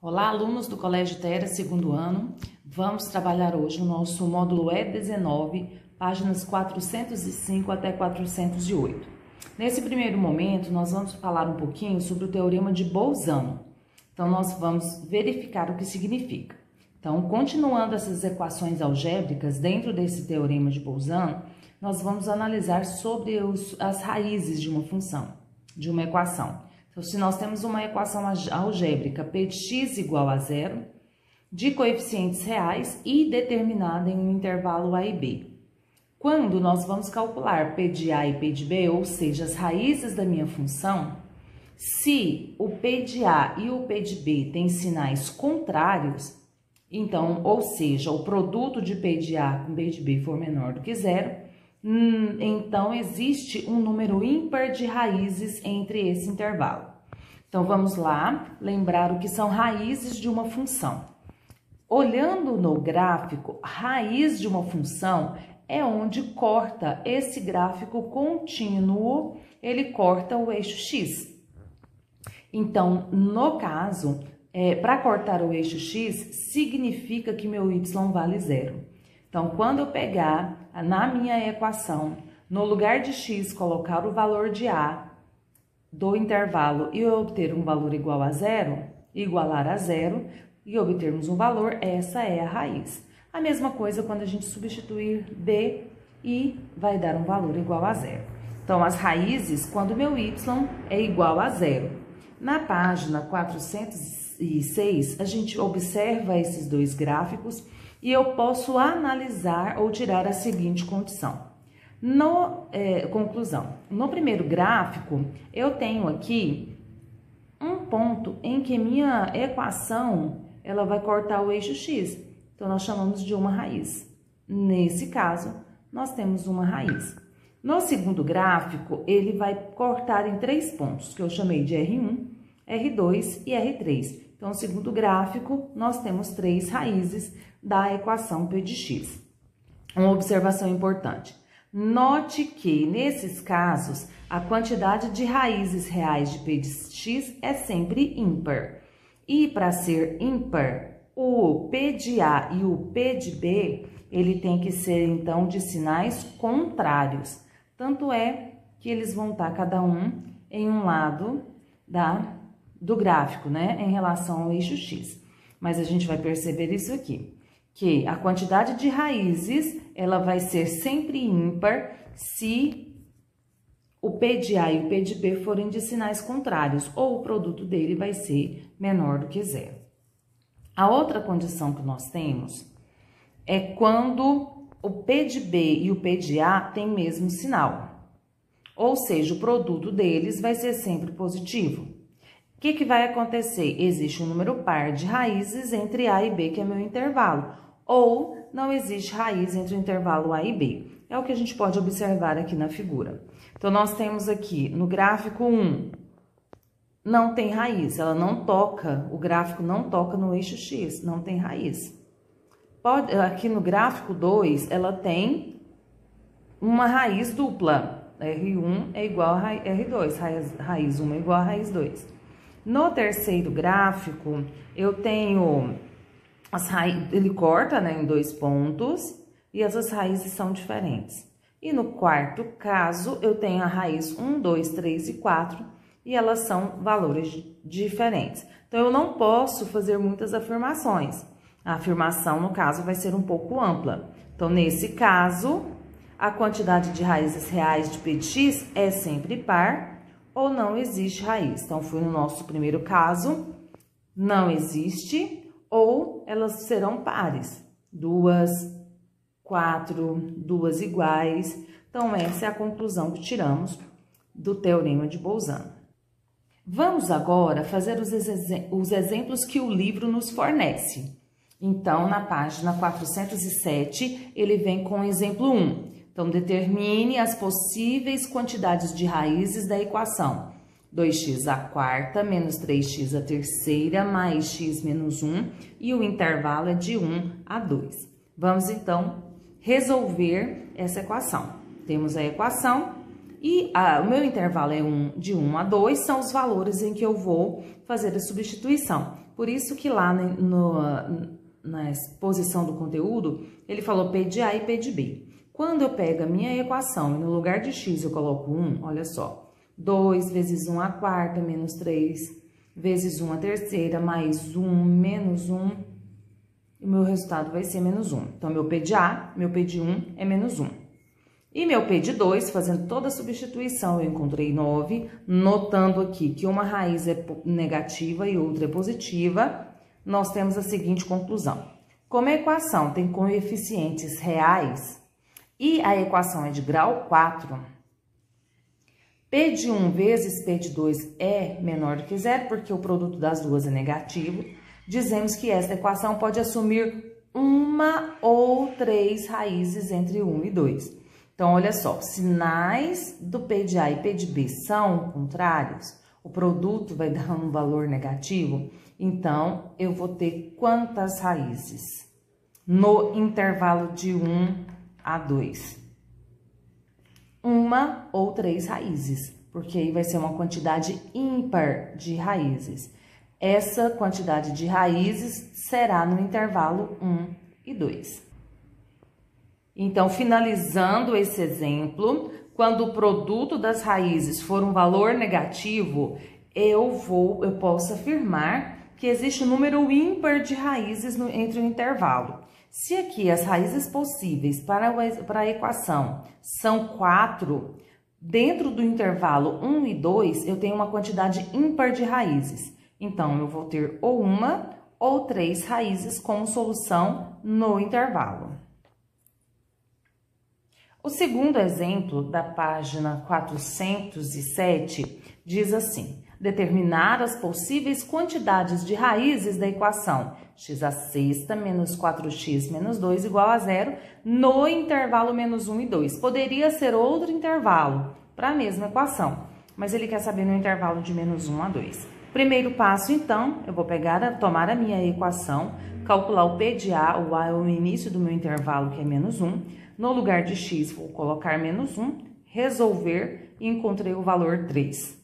Olá, alunos do Colégio Terra, segundo ano. Vamos trabalhar hoje o nosso módulo E19, páginas 405 até 408. Nesse primeiro momento, nós vamos falar um pouquinho sobre o Teorema de Bolzano. Então, nós vamos verificar o que significa. Então, continuando essas equações algébricas dentro desse Teorema de Bolzano, nós vamos analisar sobre as raízes de uma função, de uma equação. Então, se nós temos uma equação algébrica p de x igual a zero, de coeficientes reais e determinada em um intervalo a e b. Quando nós vamos calcular p de a e p de b, ou seja, as raízes da minha função, se o p de a e o p de b têm sinais contrários, então, ou seja, o produto de p de a com p de b for menor do que zero, então existe um número ímpar de raízes entre esse intervalo. Então, vamos lá lembrar o que são raízes de uma função. Olhando no gráfico, raiz de uma função é onde corta esse gráfico contínuo, ele corta o eixo x. Então, no caso, para cortar o eixo x, significa que meu y vale zero. Então, quando eu pegar na minha equação, no lugar de x, colocar o valor de a do intervalo e eu obter um valor igual a zero, igualar a zero, e obtermos um valor, essa é a raiz. A mesma coisa quando a gente substituir b e vai dar um valor igual a zero. Então, as raízes, quando meu y é igual a zero. Na página 406, a gente observa esses dois gráficos e eu posso analisar ou tirar a seguinte condição. Conclusão. No primeiro gráfico, eu tenho aqui um ponto em que minha equação ela vai cortar o eixo x. Então, nós chamamos de uma raiz. Nesse caso, nós temos uma raiz. No segundo gráfico, ele vai cortar em três pontos, que eu chamei de R1, R2 e R3. Então, no segundo gráfico, nós temos três raízes da equação p de x. Uma observação importante. Note que, nesses casos, a quantidade de raízes reais de p de x é sempre ímpar. E, para ser ímpar, o p de a e o p de b, ele tem que ser, então, de sinais contrários. Tanto é que eles vão estar cada um em um lado do gráfico, né? Em relação ao eixo x. Mas a gente vai perceber isso aqui, que a quantidade de raízes, ela vai ser sempre ímpar se o p de a e o p de b forem de sinais contrários, ou o produto dele vai ser menor do que zero. A outra condição que nós temos é quando o p de b e o p de a têm mesmo sinal, ou seja, o produto deles vai ser sempre positivo. O que vai acontecer? Existe um número par de raízes entre a e b, que é meu intervalo, ou não existe raiz entre o intervalo a e b. É o que a gente pode observar aqui na figura. Então, nós temos aqui no gráfico 1, não tem raiz, ela não toca, o gráfico não toca no eixo x, não tem raiz. Aqui no gráfico 2, ela tem uma raiz dupla, R1 é igual a R2, raiz 1 é igual a raiz 2. No terceiro gráfico, eu tenho as raízes, ele corta, né, em dois pontos, e essas raízes são diferentes. E no quarto caso, eu tenho a raiz 1, 2, 3 e 4, e elas são valores diferentes. Então, eu não posso fazer muitas afirmações. A afirmação, no caso, vai ser um pouco ampla. Então, nesse caso, a quantidade de raízes reais de p de x é sempre par, ou não existe raiz. Então, foi no nosso primeiro caso, não existe, ou elas serão pares. 2, 4, 2 iguais. Então, essa é a conclusão que tiramos do Teorema de Bolzano. Vamos agora fazer os exemplos que o livro nos fornece. Então, na página 407, ele vem com o exemplo 1. Então, determine as possíveis quantidades de raízes da equação. 2x à quarta menos 3x à terceira mais x menos 1 e o intervalo é de 1 a 2. Vamos, então, resolver essa equação. Temos a equação, E o meu intervalo é de 1 a 2, são os valores em que eu vou fazer a substituição. Por isso que lá na exposição do conteúdo, ele falou P de A e P de B. Quando eu pego a minha equação e no lugar de x eu coloco 1, olha só, 2 vezes 1 a quarta menos 3 vezes 1 a terceira mais 1 menos 1, e o meu resultado vai ser menos 1. Então, meu P de A, meu P de 1 é menos 1. E meu P de 2, fazendo toda a substituição, eu encontrei 9, notando aqui que uma raiz é negativa e outra é positiva, nós temos a seguinte conclusão. Como a equação tem coeficientes reais e a equação é de grau 4, P de 1 vezes P de 2 é menor do que zero, porque o produto das duas é negativo. Dizemos que esta equação pode assumir uma ou 3 raízes entre 1 e 2. Então, olha só, sinais do P de A e P de B são contrários, o produto vai dar um valor negativo, então, eu vou ter quantas raízes? No intervalo de 1 a 2. Uma ou 3 raízes, porque aí vai ser uma quantidade ímpar de raízes. Essa quantidade de raízes será no intervalo 1 e 2. Então, finalizando esse exemplo, quando o produto das raízes for um valor negativo, eu posso afirmar que existe um número ímpar de raízes entre o intervalo. Se aqui as raízes possíveis para a equação são 4, dentro do intervalo 1 e 2, eu tenho uma quantidade ímpar de raízes. Então, eu vou ter ou uma ou 3 raízes como solução no intervalo. O segundo exemplo, da página 407, diz assim: determinar as possíveis quantidades de raízes da equação x à sexta menos 4x menos 2 igual a 0 no intervalo menos 1 e 2. Poderia ser outro intervalo para a mesma equação, mas ele quer saber no intervalo de menos 1 a 2. Primeiro passo, então, eu vou tomar a minha equação, calcular o P de A, o A é o início do meu intervalo, que é menos 1. No lugar de x, vou colocar menos 1, resolver e encontrei o valor 3.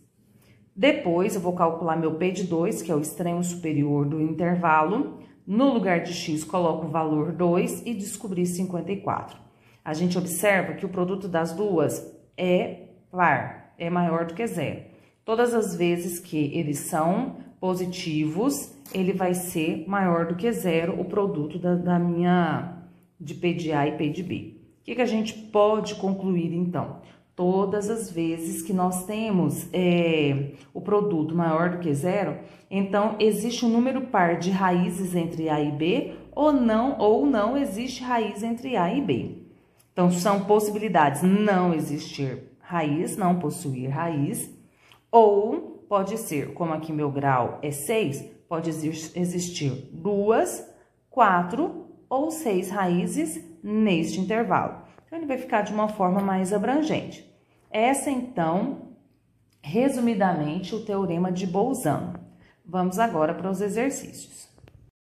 Depois, eu vou calcular meu P de 2, que é o extremo superior do intervalo. No lugar de x, coloco o valor 2 e descobri 54. A gente observa que o produto das duas é par, é maior do que zero. Todas as vezes que eles são positivos, ele vai ser maior do que zero, o produto de P de A e P de B. O que a gente pode concluir, então? Todas as vezes que nós temos o produto maior do que zero, então existe um número par de raízes entre A e B, ou não existe raiz entre A e B. Então, são possibilidades: não existir raiz, não possuir raiz, ou pode ser, como aqui meu grau é 6, pode existir 2, 4 ou 6 raízes neste intervalo. Então, ele vai ficar de uma forma mais abrangente. Essa, então, resumidamente, o teorema de Bolzano. Vamos agora para os exercícios.